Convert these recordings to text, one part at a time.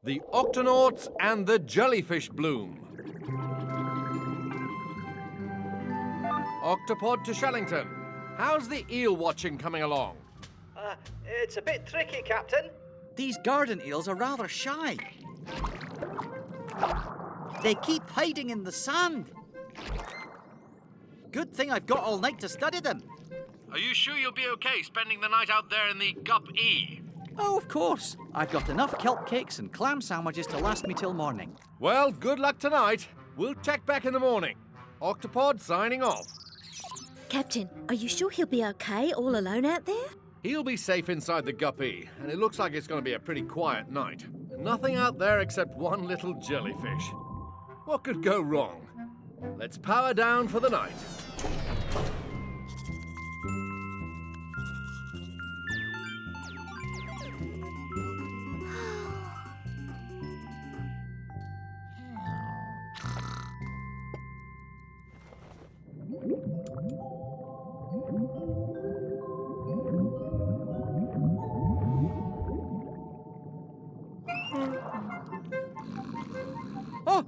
The Octonauts and the Jellyfish Bloom. Octopod to Shellington. How's the eel watching coming along? It's a bit tricky, Captain. These garden eels are rather shy. They keep hiding in the sand. Good thing I've got all night to study them. Are you sure you'll be okay spending the night out there in the Gup-E? Oh, of course. I've got enough kelp cakes and clam sandwiches to last me till morning. Well, good luck tonight. We'll check back in the morning. Octopod signing off. Captain, are you sure he'll be okay all alone out there? He'll be safe inside the Guppy, and it looks like it's going to be a pretty quiet night. Nothing out there except one little jellyfish. What could go wrong? Let's power down for the night. Oh!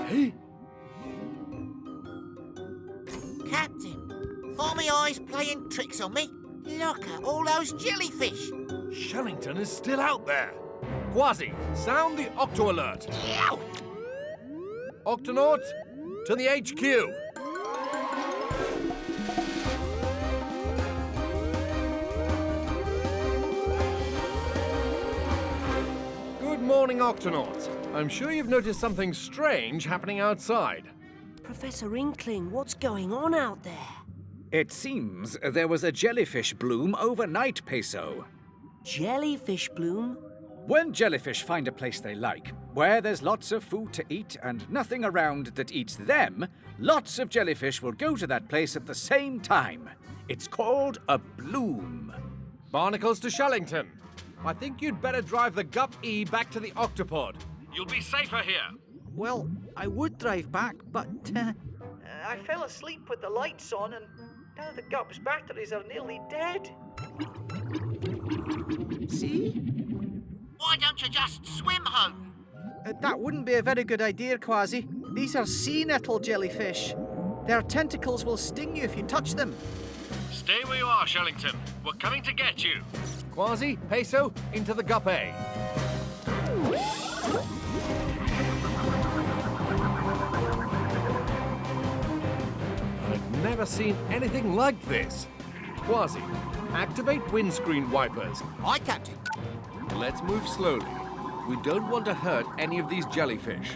Hey? Captain, are my eyes playing tricks on me? Look at all those jellyfish. Shellington is still out there. Kwazii, sound the Octo alert. Yow! Octonauts, to the HQ. Good morning, Octonauts. I'm sure you've noticed something strange happening outside. Professor Inkling, what's going on out there? It seems there was a jellyfish bloom overnight, Peso. Jellyfish bloom? When jellyfish find a place they like, where there's lots of food to eat and nothing around that eats them, lots of jellyfish will go to that place at the same time. It's called a bloom. Barnacles to Shellington. I think you'd better drive the Gup-E back to the Octopod. You'll be safer here. Well, I would drive back, but... I fell asleep with the lights on, and now the Gup's batteries are nearly dead. See? Why don't you just swim home? That wouldn't be a very good idea, Kwazii. These are sea nettle jellyfish. Their tentacles will sting you if you touch them. Stay where you are, Shellington. We're coming to get you. Kwazii, Peso, into the Gup-A. I've never seen anything like this. Kwazii, activate windscreen wipers. Aye, Captain. Let's move slowly. We don't want to hurt any of these jellyfish.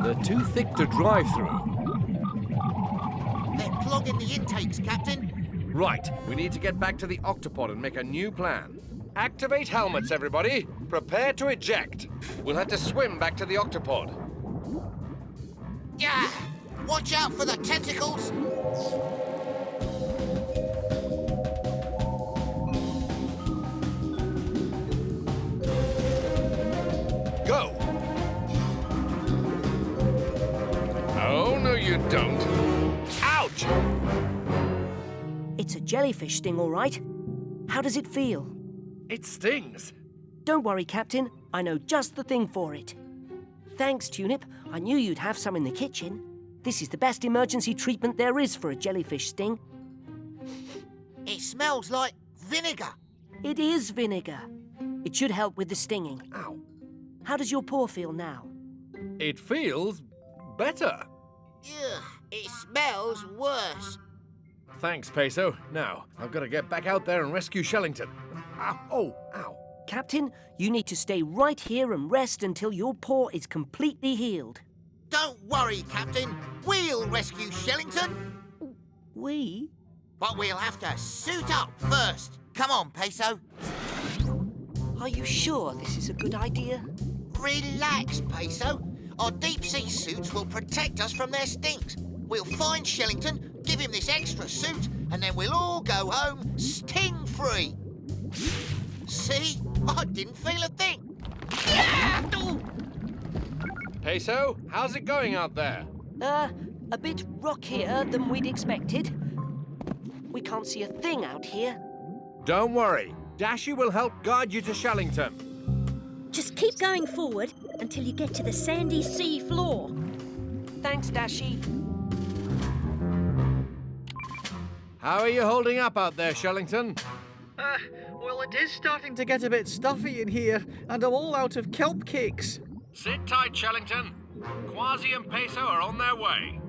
They're too thick to drive through. They're clogging the intakes, Captain. Right, we need to get back to the Octopod and make a new plan. Activate helmets, everybody. Prepare to eject. We'll have to swim back to the Octopod. Yeah! Watch out for the tentacles. Go! Oh, no you don't. Ouch! It's a jellyfish sting, all right. How does it feel? It stings. Don't worry, Captain. I know just the thing for it. Thanks, Tunip. I knew you'd have some in the kitchen. This is the best emergency treatment there is for a jellyfish sting. It smells like vinegar. It is vinegar. It should help with the stinging. Ow. How does your paw feel now? It feels better. Ugh, it smells worse. Thanks, Peso. Now, I've got to get back out there and rescue Shellington. Ow. Oh, ow. Captain, you need to stay right here and rest until your paw is completely healed. Don't worry, Captain. We'll rescue Shellington. We? But we'll have to suit up first. Come on, Peso. Are you sure this is a good idea? Relax, Peso. Our deep-sea suits will protect us from their stings. We'll find Shellington, give him this extra suit, and then we'll all go home sting-free. See? I didn't feel a thing. Peso, how's it going out there? A bit rockier than we'd expected. We can't see a thing out here. Don't worry. Dashy will help guide you to Shellington. Just keep going forward until you get to the sandy sea floor. Thanks, Dashy. How are you holding up out there, Shellington? Well, it is starting to get a bit stuffy in here, and I'm all out of kelp cakes. Sit tight, Shellington. Kwazii and Peso are on their way.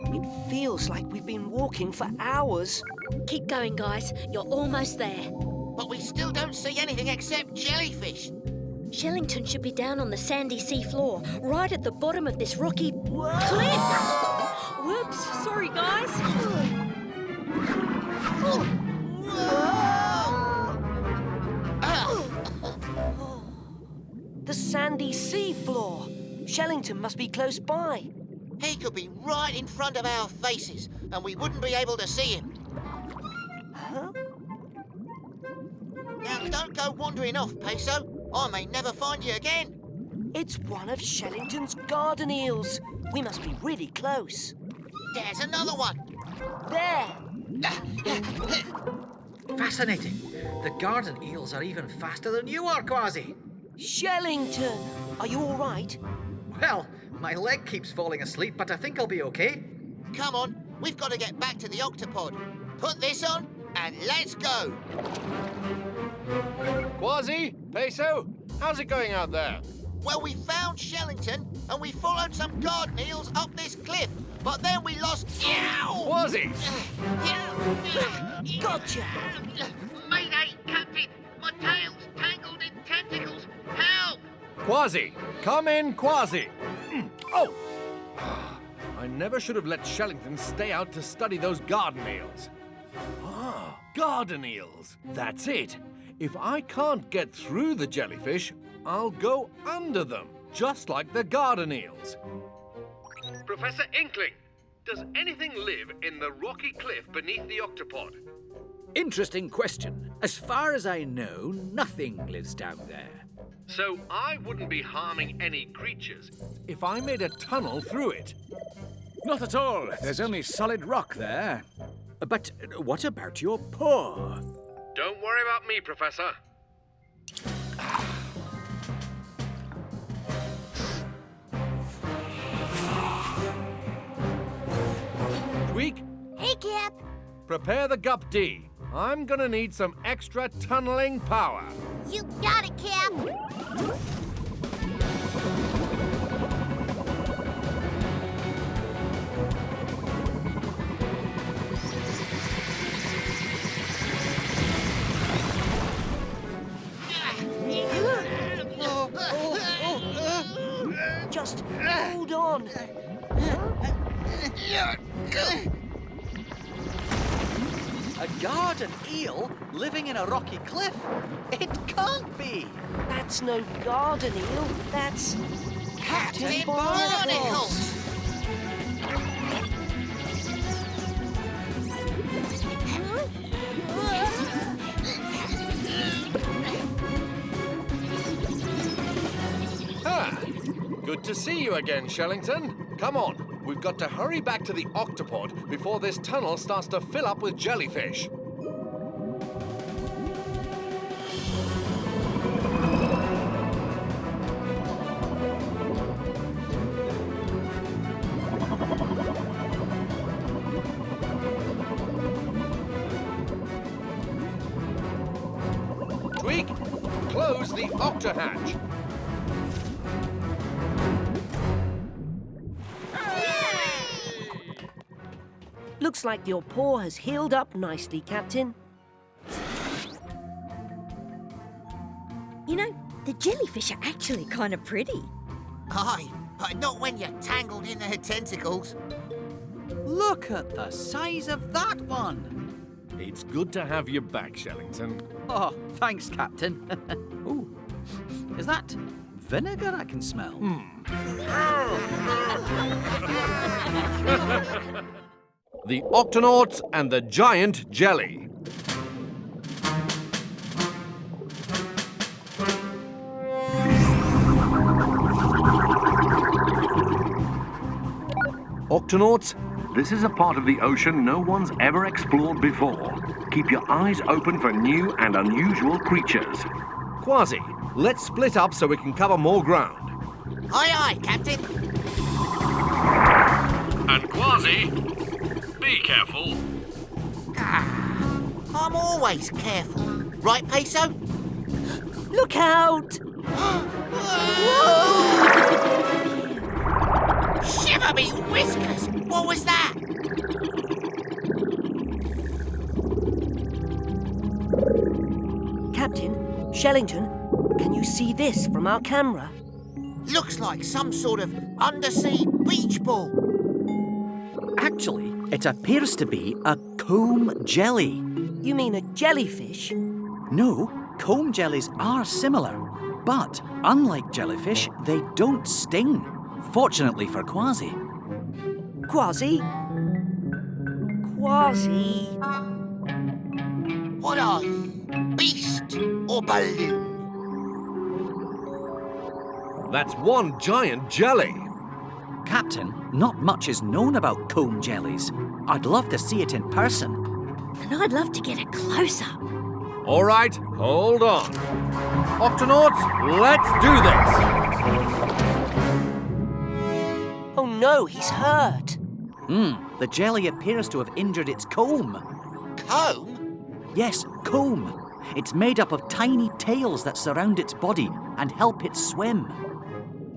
It feels like we've been walking for hours. Keep going, guys. You're almost there. But we still don't see anything except jellyfish. Shellington should be down on the sandy sea floor, right at the bottom of this rocky cliff. Whoops, sorry, guys. The sandy sea floor. Shellington must be close by. He could be right in front of our faces, and we wouldn't be able to see him. Huh? Now, don't go wandering off, Peso. I may never find you again. It's one of Shellington's garden eels. We must be really close. There's another one. There! Fascinating. The garden eels are even faster than you are, Kwazii. Shellington! Are you all right? Well, my leg keeps falling asleep, but I think I'll be okay. Come on, we've got to get back to the Octopod. Put this on, and let's go. Kwazii, Peso, how's it going out there? Well, we found Shellington, and we followed some garden eels up this cliff. But then we lost... Kwazii! Gotcha! Mayday, Captain! My tail's tangled in tentacles! Help! Kwazii! Come in, Kwazii! Oh! I never should have let Shellington stay out to study those garden eels. Ah, garden eels! That's it! If I can't get through the jellyfish, I'll go under them, just like the garden eels. Professor Inkling, does anything live in the rocky cliff beneath the Octopod? Interesting question. As far as I know, nothing lives down there. So I wouldn't be harming any creatures if I made a tunnel through it. Not at all. There's only solid rock there. But what about your paw? Don't worry about me, Professor. Tweak, Hey, Cap. prepare the Gup D. I'm gonna need some extra tunneling power. You got it, Cap. Just hold on. A garden eel living in a rocky cliff? It can't be. That's no garden eel. That's Captain Barnacles. Ah, good to see you again, Shellington. Come on, we've got to hurry back to the Octopod before this tunnel starts to fill up with jellyfish. Tweak, close the octohatch. Looks like your paw has healed up nicely, Captain. You know, the jellyfish are actually kind of pretty. Aye, but not when you're tangled in their tentacles. Look at the size of that one. It's good to have you back, Shellington. Oh, thanks, Captain. Ooh, is that vinegar I can smell. The Octonauts and the Giant Jelly. Octonauts, this is a part of the ocean no one's ever explored before. Keep your eyes open for new and unusual creatures. Kwazii, let's split up so we can cover more ground. Aye, aye, Captain. And Kwazii, be careful. I'm always careful. Right, Peso? Look out! Shiver me whiskers! What was that? Captain, Shellington, can you see this from our camera? Looks like some sort of undersea beach ball. Actually, it appears to be a comb jelly. You mean a jellyfish? No, comb jellies are similar, but unlike jellyfish, they don't sting. Fortunately for Kwazii. Kwazii? Kwazii? What are you? Beast or balloon? That's one giant jelly. Captain, not much is known about comb jellies. I'd love to see it in person. And I'd love to get a close-up. All right, hold on. Octonauts, let's do this. Oh no, he's hurt. The jelly appears to have injured its comb. Comb? Yes, comb. It's made up of tiny tails that surround its body and help it swim.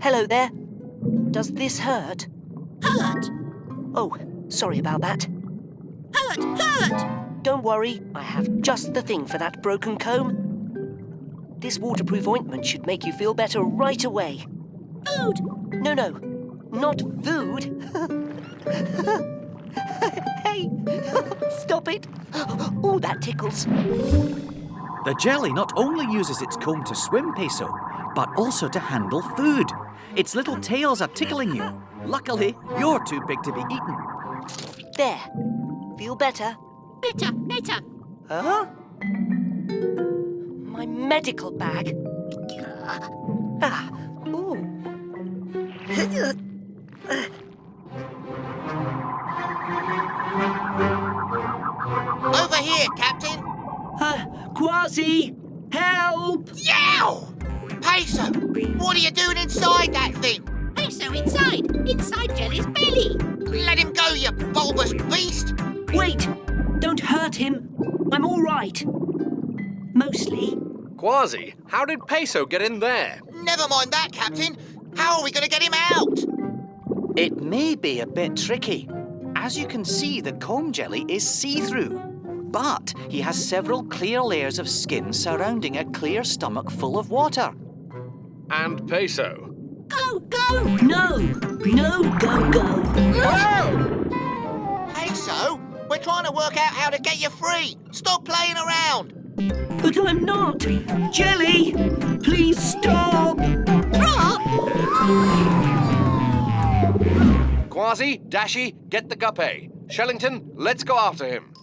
Hello there. Does this hurt? Hurt? Oh, sorry about that. Hurt! Don't worry, I have just the thing for that broken comb. This waterproof ointment should make you feel better right away. Food! No, not food. Hey, stop it. Oh, that tickles. The jelly not only uses its comb to swim, Peso, but also to handle food. Its little tails are tickling you. Luckily, you're too big to be eaten. There. Feel better? Better. Huh? My medical bag. Ooh. Over here, Captain. Kwazii, help! Yow! Peso, what are you doing inside that thing? Peso inside Jelly's belly. Let him go, you bulbous beast! Wait! Don't hurt him. I'm all right. Mostly. Kwazii, how did Peso get in there? Never mind that, Captain. How are we going to get him out? It may be a bit tricky. As you can see, the comb jelly is see-through. But he has several clear layers of skin surrounding a clear stomach full of water. And Peso. Go! No, go. Peso, we're trying to work out how to get you free. Stop playing around. But I'm not. Jelly, please stop. Kwazii, Dashi, get the guppy. Shellington, let's go after him.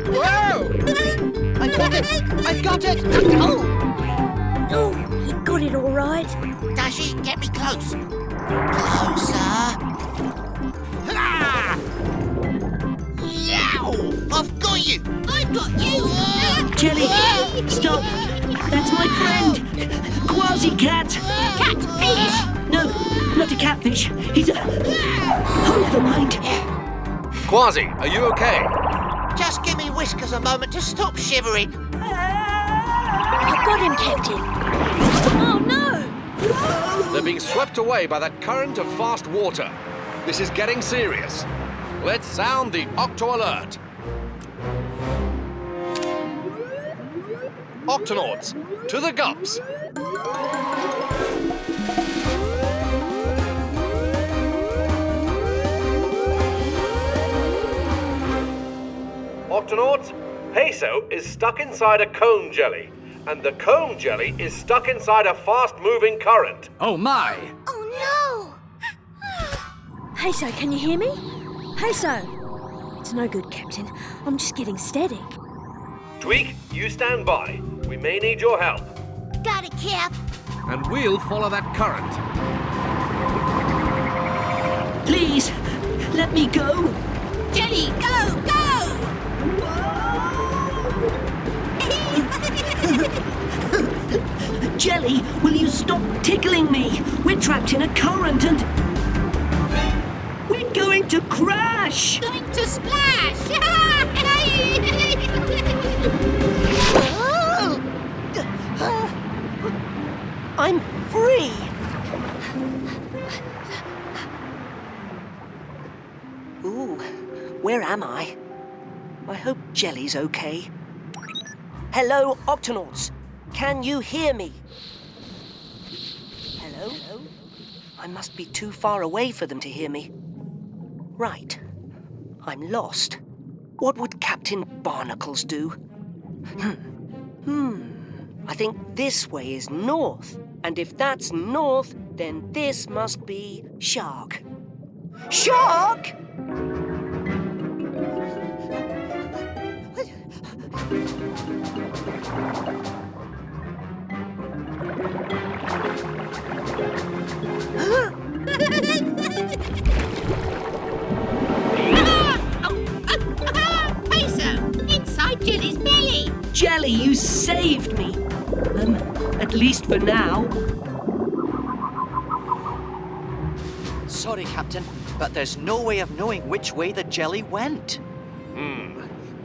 Whoa! I've got it! Oh, he got it all right. Dashi, get me close. Closer. Ah! Yow! I've got you! I've got you! Jelly, stop. That's my friend. Kwazii Cat. Catfish! No, not a catfish. He's a... Oh, never mind. Kwazii, are you okay? Just give me Whiskers a moment to stop shivering. I got him, Captain. Oh, no! They're being swept away by that current of fast water. This is getting serious. Let's sound the Octo Alert. Octonauts, to the gups. Octonauts, Peso is stuck inside a cone jelly. And the comb jelly is stuck inside a fast-moving current. Oh my! Oh Peso, can you hear me? Peso! It's no good, Captain. I'm just getting static. Tweak, you stand by. We may need your help. no! Got it, Cap. And we'll follow that current. Please, let me go. Jelly, go, go! Jelly, will you stop tickling me? We're trapped in a current and... we're going to crash! Going to splash! I'm free! Ooh, where am I? I hope Jelly's okay. Hello, Octonauts. Can you hear me? Hello? I must be too far away for them to hear me. Right. I'm lost. What would Captain Barnacles do? I think this way is north. And if that's north, then this must be shark. Shark! Peso, inside Jelly's belly. Jelly, you saved me. At least for now. Sorry, Captain, but there's no way of knowing which way the jelly went.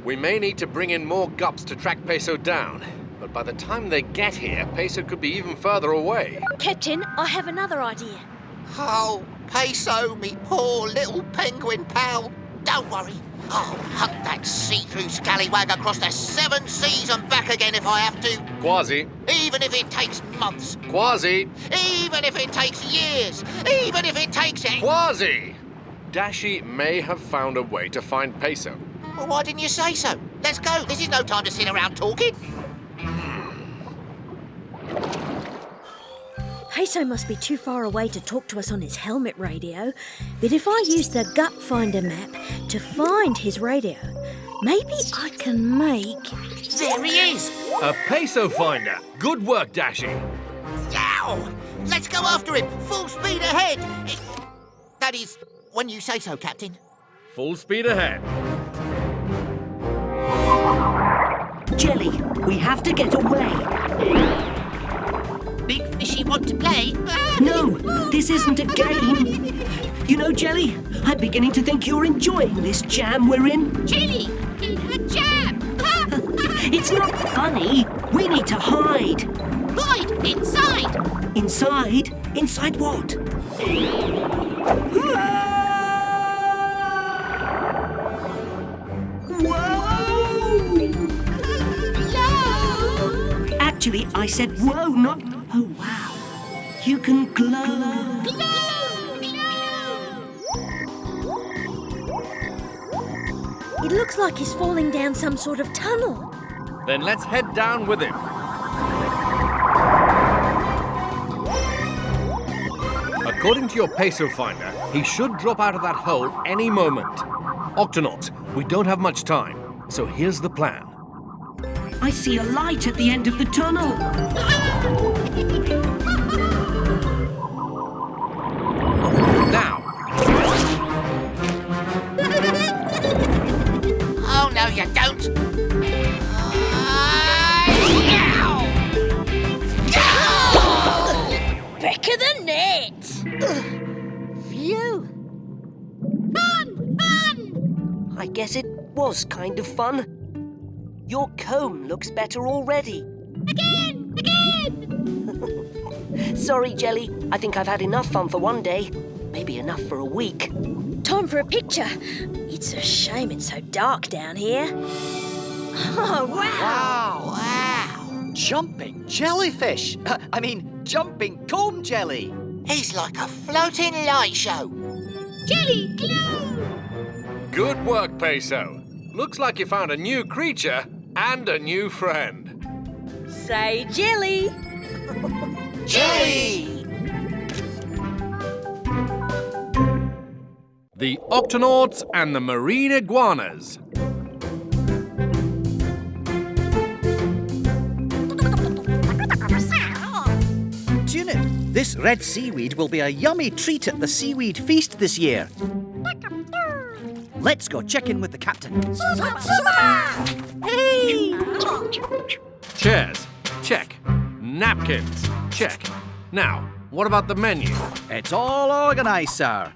We may need to bring in more gups to track Peso down. But by the time they get here, Peso could be even further away. Captain, I have another idea. Oh, Peso, me poor little penguin pal. Don't worry. I'll hunt that see-through scallywag across the 7 seas and back again if I have to. Kwazii. Even if it takes months. Kwazii. Even if it takes years. Even if it takes it. Kwazii! Dashi may have found a way to find Peso. Well, why didn't you say so? Let's go. This is no time to sit around talking. Peso must be too far away to talk to us on his helmet radio. But if I use the Gut Finder map to find his radio, maybe I can make... There he is. A Peso finder. Good work, Dashi. Yow! Let's go after him. Full speed ahead. That is, when you say so, Captain. Full speed ahead. Jelly, we have to get away. Big fishy want to play. No, this isn't a game. You know, Jelly, I'm beginning to think you're enjoying this jam we're in. Jelly, in a jam. It's not funny. We need to hide. Hide inside. Inside? Inside what? Glow. Actually, I said whoa, not... Oh, wow. You can glow. Glow. It looks like he's falling down some sort of tunnel. Then let's head down with him. According to your Peso finder, he should drop out of that hole any moment. Octonauts, we don't have much time, so here's the plan. I see a light at the end of the tunnel. Now, Oh, no, you don't. Back of the net! Phew. Fun. I guess it was kind of fun. Your comb looks better already. Again. Sorry, Jelly. I think I've had enough fun for one day. Maybe enough for a week. Time for a picture. It's a shame it's so dark down here. Oh, wow! Wow. Jumping jellyfish! Jumping comb jelly! He's like a floating light show. Jelly, glow. good work, Peso. Looks like you found a new creature and a new friend. Say jelly. Jelly! The Octonauts and the Marine Iguanas. Tunip, this red seaweed will be a yummy treat at the seaweed feast this year. Let's go check in with the captain. Hey! Chairs, check. Napkins, check. Now, what about the menu? It's all organised, sir.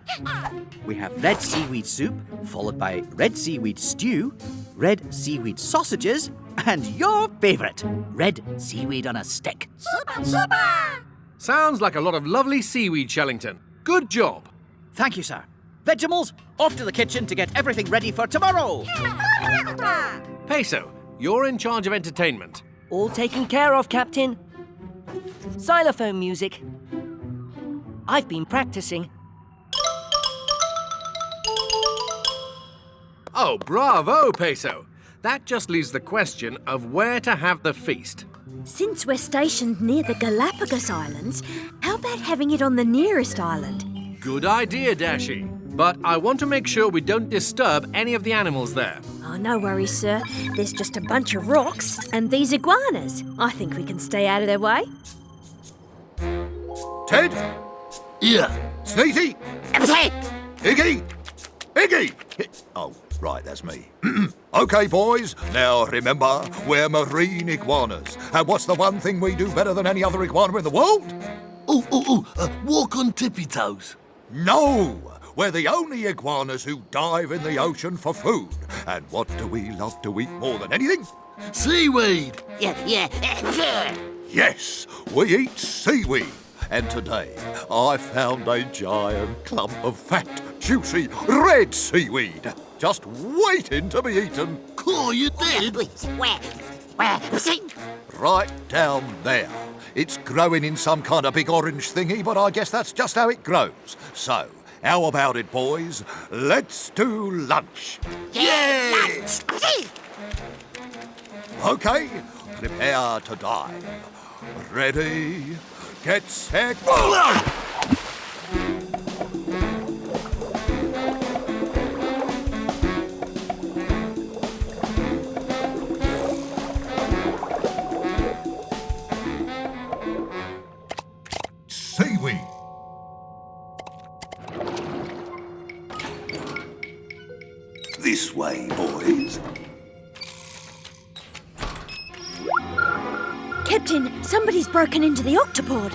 We have red seaweed soup, followed by red seaweed stew, red seaweed sausages, and your favourite, red seaweed on a stick. Sounds like a lot of lovely seaweed, Shellington. Good job. Thank you, sir. Vegimals, off to the kitchen to get everything ready for tomorrow. Peso, you're in charge of entertainment. All taken care of, Captain. Xylophone music. I've been practicing. Oh, bravo, Peso. That just leaves the question of where to have the feast. Since we're stationed near the Galapagos Islands, how about having it on the nearest island? Good idea, Dashi. But I want to make sure we don't disturb any of the animals there. Oh, no worries, sir. There's just a bunch of rocks and these iguanas. I think we can stay out of their way. Ted? Yeah. Sneezy? Iggy? Iggy! Oh, right, that's me. OK, boys, now remember, we're marine iguanas. And what's the one thing we do better than any other iguana in the world? Walk on tippy toes. No! We're the only iguanas who dive in the ocean for food. And what do we love to eat more than anything? Seaweed. Yes, we eat seaweed. And today, I found a giant clump of fat, juicy, red seaweed. Just waiting to be eaten. Oh, you did? Where? Right down there. It's growing in some kind of big orange thingy, but I guess that's just how it grows. So, how about it, boys? Let's do lunch. Lunch! OK, prepare to dive. Ready, get set, seaweed. This way, boys. Captain, somebody's broken into the Octopod.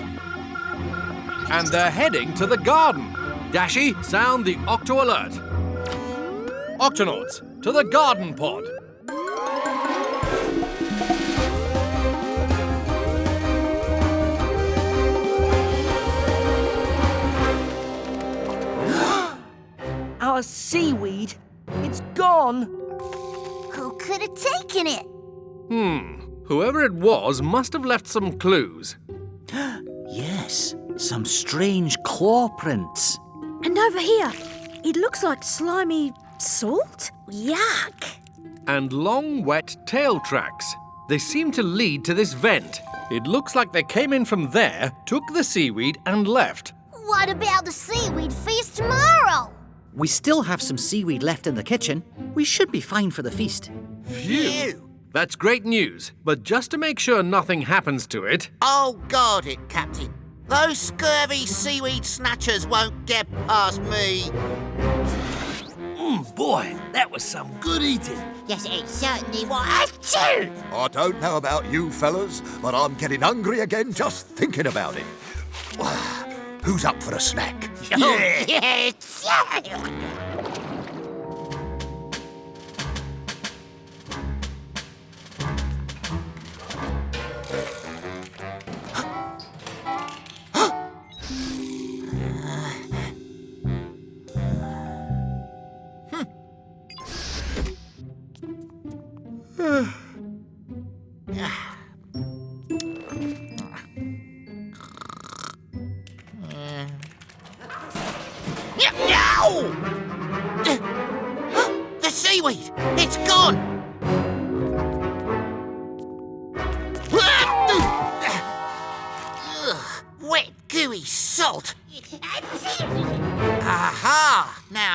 And they're heading to the garden. Dashi, sound the Octo alert. Octonauts, to the garden pod. Our seaweed, it's gone. Who could have taken it? Whoever it was must have left some clues. Yes, some strange claw prints. And over here, it looks like slimy salt? Yuck! And long, wet tail tracks. They seem to lead to this vent. It looks like they came in from there, took the seaweed and left. What about the seaweed feast tomorrow? We still have some seaweed left in the kitchen. We should be fine for the feast. Phew! That's great news, but just to make sure nothing happens to it... Oh, guard it, Captain. Those scurvy seaweed snatchers won't get past me. Boy, that was some good eating. Yes, it certainly was. Achoo! I don't know about you fellas, but I'm getting hungry again just thinking about it. Who's up for a snack? Yes. No! The seaweed! It's gone!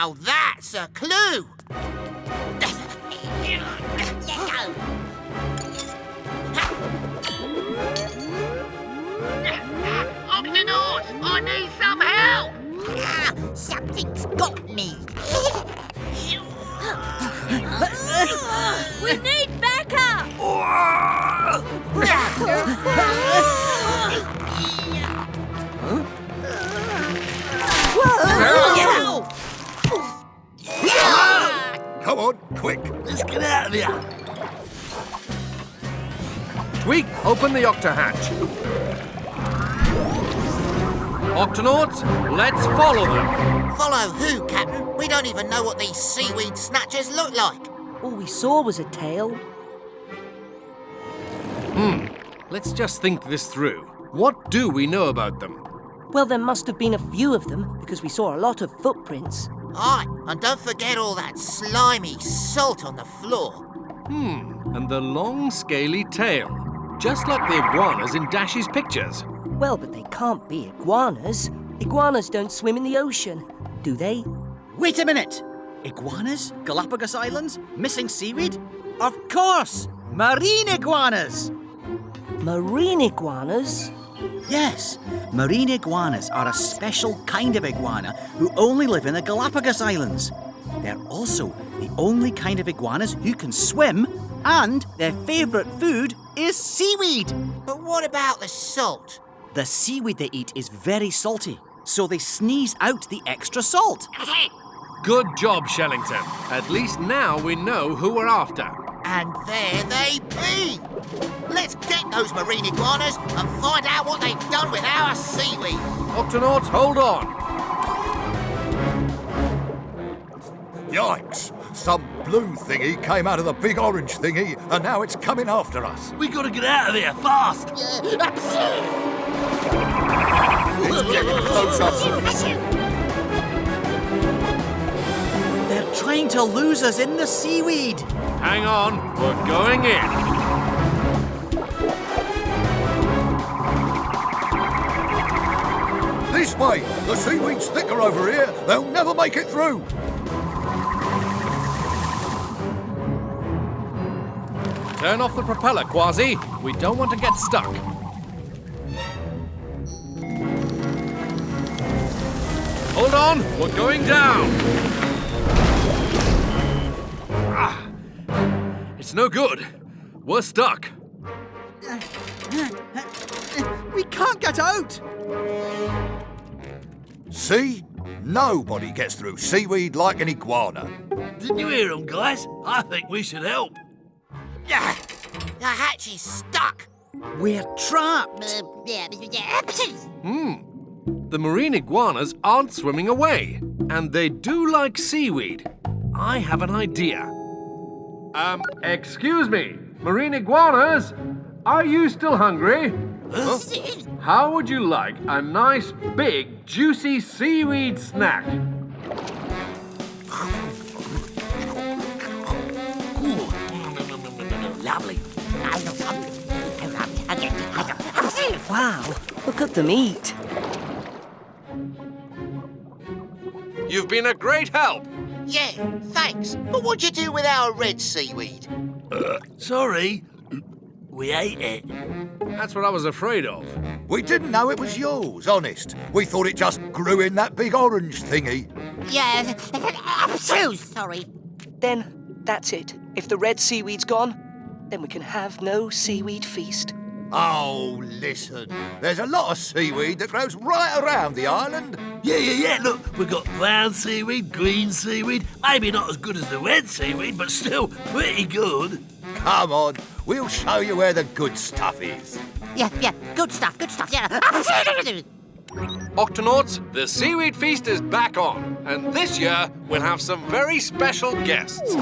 Now that's a clue. Octonauts, I need some help! Something's got me. We need backup! Come on, quick. Let's get out of here. Tweak, open the octa-hatch. Octonauts, let's follow them. Follow who, Captain? We don't even know what these seaweed snatchers look like. All we saw was a tail. Let's just think this through. What do we know about them? Well, there must have been a few of them because we saw a lot of footprints. Aye, and don't forget all that slimy salt on the floor. And the long, scaly tail. Just like the iguanas in Dash's pictures. Well, but they can't be iguanas. Iguanas don't swim in the ocean, do they? Wait a minute! Iguanas? Galapagos Islands? Missing seaweed? Of course! Marine iguanas! Marine iguanas? Yes, marine iguanas are a special kind of iguana who only live in the Galapagos Islands. They're also the only kind of iguanas who can swim, and their favourite food is seaweed. But what about the salt? The seaweed they eat is very salty, so they sneeze out the extra salt. Good job, Shellington. At least now we know who we're after. And there they be! Let's get those marine iguanas and find out what they've done with our seaweed. Octonauts, hold on. Yikes! Some blue thingy came out of the big orange thingy, and now it's coming after us. We gotta get out of here, fast! It's getting closer. They're trying to lose us in the seaweed. Hang on, we're going in. This way! The seaweed's thicker over here. They'll never make it through. Turn off the propeller, Kwazii. We don't want to get stuck. Hold on, we're going down. It's no good. We're stuck. We can't get out! See? Nobody gets through seaweed like an iguana. Didn't you hear them, guys? I think we should help. The hatch is stuck. We're trapped! The marine iguanas aren't swimming away, and they do like seaweed. I have an idea. Excuse me, marine iguanas, are you still hungry? Huh? How would you like a nice, big, juicy seaweed snack? Lovely. Wow, look at them eat. You've been a great help. Yeah, thanks. But what'd you do with our red seaweed? Sorry. We ate it. That's what I was afraid of. We didn't know it was yours, honest. We thought it just grew in that big orange thingy. Yeah, I'm so sorry. Then that's it. If the red seaweed's gone, then we can have no seaweed feast. Oh, listen. There's a lot of seaweed that grows right around the island. Yeah. Look, we've got brown seaweed, green seaweed. Maybe not as good as the red seaweed, but still pretty good. Come on, we'll show you where the good stuff is. Yeah, good stuff, yeah. Octonauts, the seaweed feast is back on, and this year we'll have some very special guests.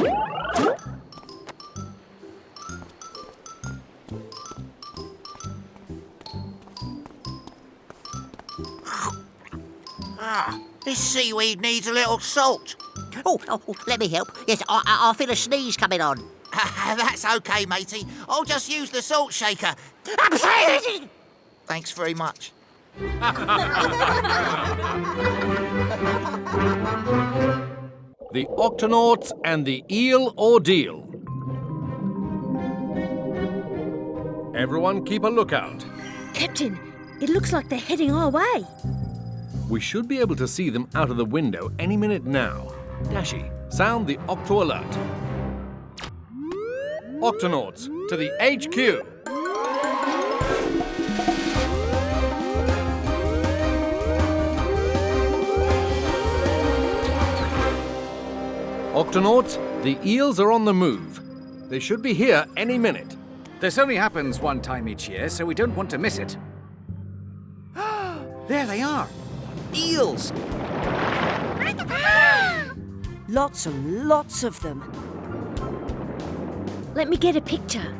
This seaweed needs a little salt. Oh, let me help. Yes, I feel a sneeze coming on. That's okay, matey. I'll just use the salt shaker. Thanks very much. the Octonauts and the Eel Ordeal. Everyone keep a lookout. Captain, it looks like they're heading our way. We should be able to see them out of the window any minute now. Dashi, sound the Octo alert. Octonauts, to the HQ. Octonauts, the eels are on the move. They should be here any minute. This only happens one time each year, so we don't want to miss it. There they are. Eels! Lots and lots of them. Let me get a picture.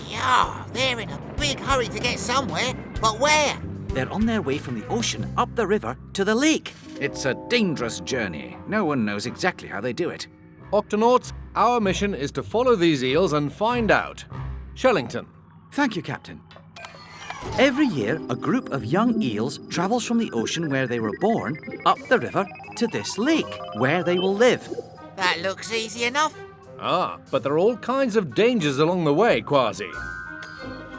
Yeah, they're in a big hurry to get somewhere. But where? They're on their way from the ocean up the river to the lake. It's a dangerous journey. No one knows exactly how they do it. Octonauts, our mission is to follow these eels and find out. Shellington. Thank you, Captain. Every year, a group of young eels travels from the ocean where they were born up the river to this lake, where they will live. That looks easy enough. Ah, but there are all kinds of dangers along the way, Kwazii.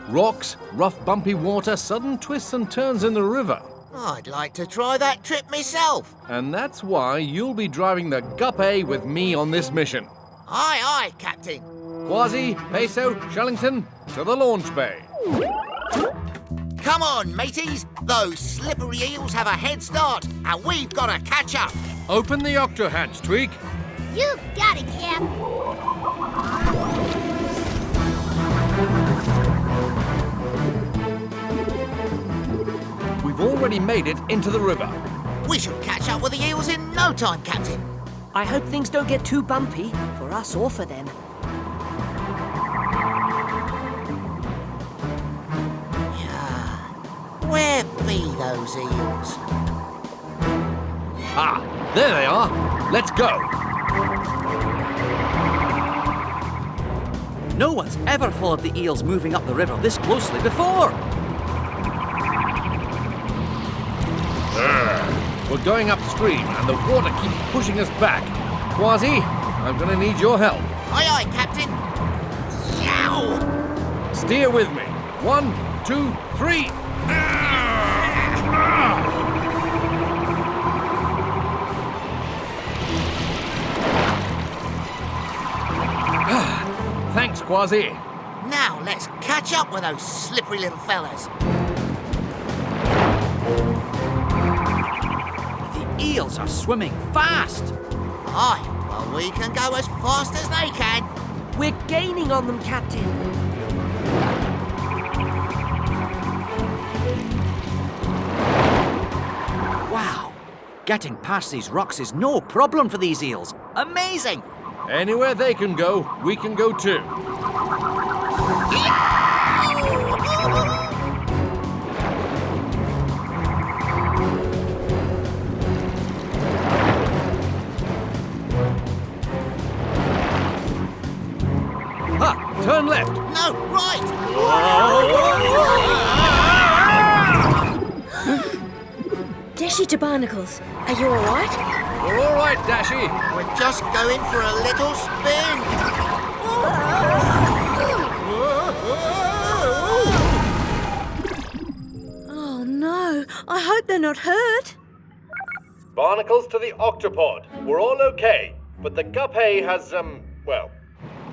Rocks, rough bumpy water, sudden twists and turns in the river. I'd like to try that trip myself. And that's why you'll be driving the Gup-A with me on this mission. Aye, aye, Captain. Kwazii, Peso, Shellington, to the launch bay. Come on, mateys. Those slippery eels have a head start, and we've got to catch up. Open the octo hatch, Tweak. You got it, Cap. We've already made it into the river. We should catch up with the eels in no time, Captain. I hope things don't get too bumpy for us or for them. Where be those eels? Ah, there they are. Let's go. No one's ever followed the eels moving up the river this closely before. We're going upstream and the water keeps pushing us back. Kwazii, I'm gonna need your help. Aye, aye, Captain. Yow! Steer with me. 1, 2, 3. Thanks, Kwazii. Now let's catch up with those slippery little fellas. The eels are swimming fast. Aye, well, we can go as fast as they can. We're gaining on them, Captain. Wow. Getting past these rocks is no problem for these eels. Amazing! Anywhere they can go, we can go too. Ha! Turn left. No, right! Dashi to Barnacles, are you all right? We're all right, Dashi. We're just going for a little spin. Oh no, I hope they're not hurt. Barnacles to the Octopod. We're all okay, but the Gup-A has,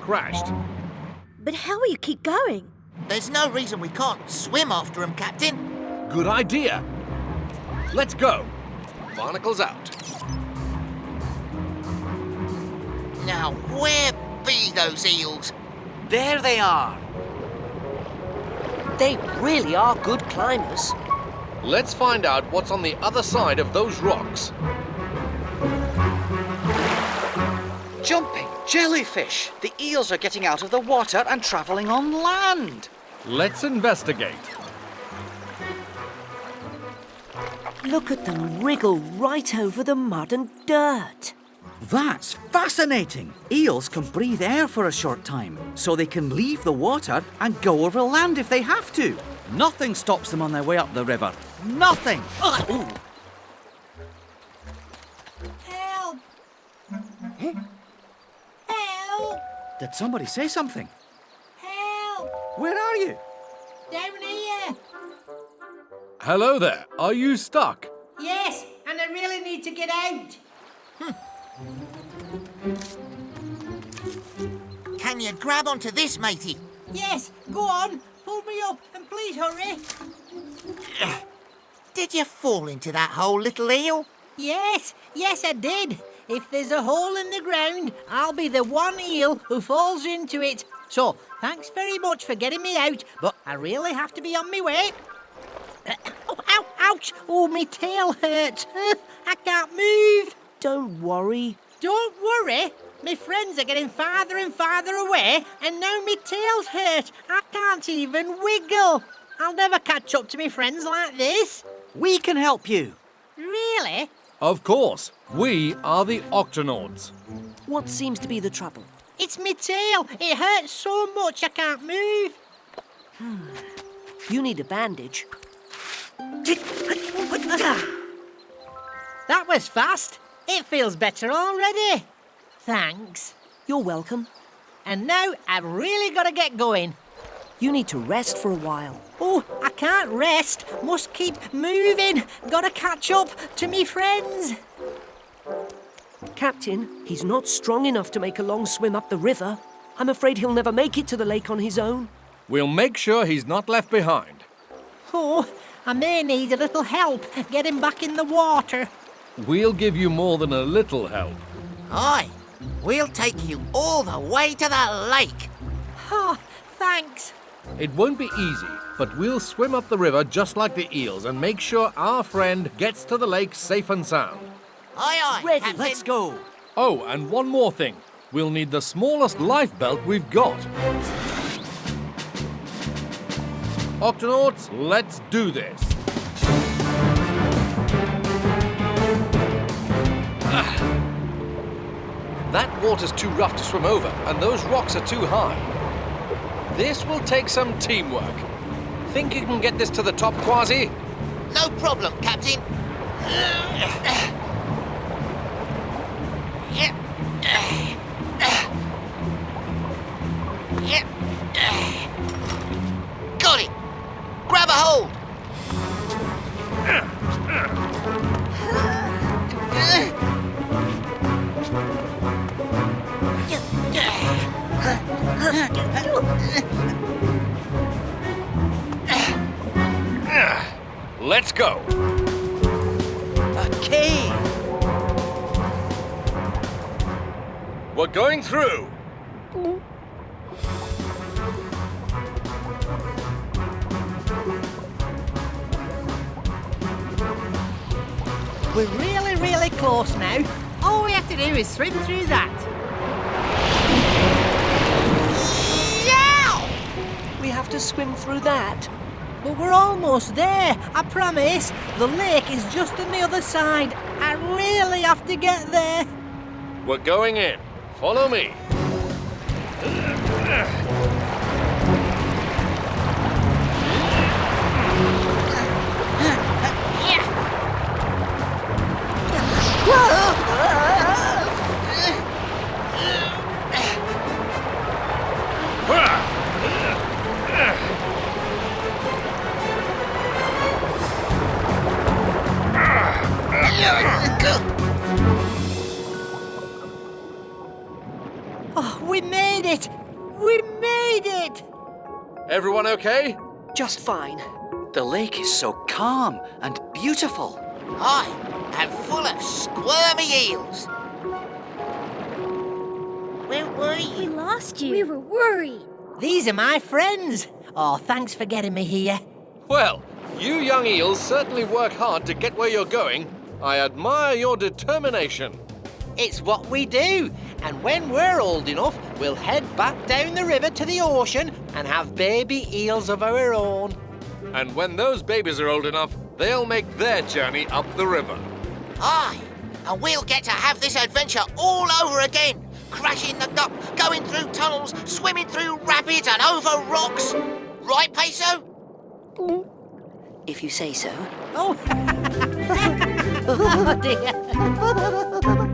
crashed. But how will you keep going? There's no reason we can't swim after them, Captain. Good idea. Let's go. Barnacles out. Now, where be those eels? There they are. They really are good climbers. Let's find out what's on the other side of those rocks. Jumping jellyfish. The eels are getting out of the water and travelling on land. Let's investigate. Look at them wriggle right over the mud and dirt. That's fascinating. Eels can breathe air for a short time, so they can leave the water and go over land if they have to. Nothing stops them on their way up the river. Nothing. Help! Help! Did somebody say something? Help! Where are you? Down here! Hello there. Are you stuck? Yes, and I really need to get out. Can you grab onto this, matey? Yes, go on. Pull me up and please hurry. Did you fall into that hole, little eel? Yes, I did. If there's a hole in the ground, I'll be the one eel who falls into it. So, thanks very much for getting me out, but I really have to be on my way. Oh, ow, ouch! Oh, my tail hurts. I can't move. Don't worry. Don't worry. My friends are getting farther and farther away, and now my tail's hurt. I can't even wiggle. I'll never catch up to my friends like this. We can help you. Really? Of course. We are the Octonauts. What seems to be the trouble? It's my tail. It hurts so much I can't move. You need a bandage. That was fast. It feels better already. Thanks. You're welcome. And now I've really got to get going. You need to rest for a while. Oh, I can't rest. Must keep moving. Gotta catch up to me friends. Captain, he's not strong enough to make a long swim up the river. I'm afraid he'll never make it to the lake on his own. We'll make sure he's not left behind. Oh, I may need a little help getting back in the water. We'll give you more than a little help. Aye, we'll take you all the way to the lake. Oh, thanks. It won't be easy, but we'll swim up the river just like the eels and make sure our friend gets to the lake safe and sound. Aye, aye, Ready, Captain. let's go. Oh, and one more thing. We'll need the smallest life belt we've got. Octonauts, let's do this. That water's too rough to swim over, and those rocks are too high. This will take some teamwork. Think you can get this to the top, Kwazii? No problem, Captain. Got it. Grab a hold. Let's go. A cave. We're going through. We're really, really close now. All we have to do is swim through that. We have to swim through that. But we're almost there, I promise. The lake is just on the other side. I really have to get there. We're going in. Follow me. Oh, we made it! We made it! Everyone okay? Just fine. The lake is so calm and beautiful. Aye, and full of squirmy eels. Where were We you? lost you. We were worried. These are my friends. Oh, thanks for getting me here. Well, you young eels certainly work hard to get where you're going. I admire your determination. It's what we do. And when we're old enough, we'll head back down the river to the ocean and have baby eels of our own. And when those babies are old enough, they'll make their journey up the river. Aye, and we'll get to have this adventure all over again. Crashing the gup, going through tunnels, swimming through rapids and over rocks. Right, Peso? If you say so. Oh, oh dear.